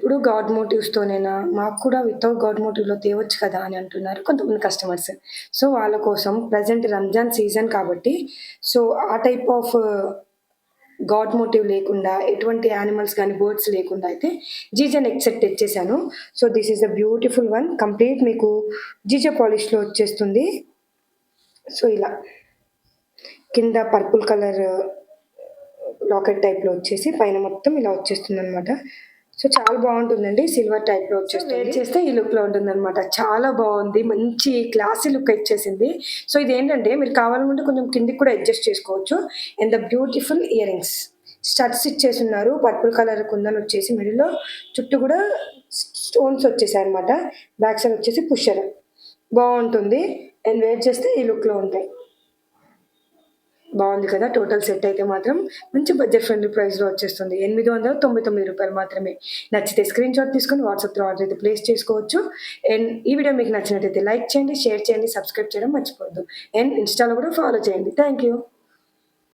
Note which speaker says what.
Speaker 1: ఎప్పుడు గాడ్ మోటివ్స్‌తోనేనా? మాకు కూడా వితౌట్ గాడ్ మోటివ్‌లో తేవచ్చు కదా! అని అంటున్నారు కొంతమంది కస్టమర్స్. సో, వాళ్ళ కోసం ప్రెజెంట్ రంజాన్ సీజన్ కాబట్టి, సో, ఆ టైప్ ఆఫ్ గాడ్ మోటివ్ లేకుండా, ఎటువంటి యానిమల్స్ గాని, బర్డ్స్ లేకుండా అయితే జీజే నెక్ సెట్ తెచ్చేసాను. So, this is the beautiful one. Complete మీకు జీజే పాలిష్‌లో వచ్చేస్తుంది. సో, ఇలా కింద పర్పుల్ కలర్ లాకెట్ టైప్‌లో వచ్చేసి పైన మొత్తం ఇలా వచ్చేస్తుందనమాట. సో, చాలా బావుంటుందండి. సిల్వర్ టైప్‌లో వచ్చేస్తుంది. వేర్ చేస్తే ఈ లుక్‌లో ఉంటుందనమాట. చాలా బావుంది. మంచి క్లాసీ లుక్ ఇచ్చేసింది. సో, ఇదేంటంటే మీరు కావాలనుకుంటే కొంచెం కిందకి కూడా అడ్జస్ట్ చేసుకోవచ్చు. And the beautiful earrings. Studs ఇచ్చేసున్నారు. పర్పుల్ కలర్ కుందన్ వచ్చేసి మిడిల్‌లో చుట్టూ కూడా స్టోన్స్ వచ్చేసాయన్నమాట. బ్యాక్ సైడ్ వచ్చేసి పుషర్. బావుంటుంది. అండ్ వేర్ చేస్తే ఈ లుక్‌లో ఉంటాయి. బావుంది కదా! టోటల్ సెట్ అయితే మాత్రం మంచి బడ్జెట్ ఫ్రెండ్లీ ప్రైస్‌లో వచ్చేస్తుంది. రూ. 899 మాత్రమే. నచ్చితే స్క్రీన్‌షాట్ తీసుకొని వాట్సాప్ త్రూ ఆర్డర్ అయితే ప్లేస్ చేసుకోవచ్చు. అండ్ ఈ వీడియో మీకు నచ్చినట్టయితే లైక్ చేయండి, షేర్ చేయండి, సబ్స్క్రైబ్ చేయడం మర్చిపోవద్దు. అండ్ ఇన్‌స్టాలో కూడా ఫాలో చేయండి. Thank you.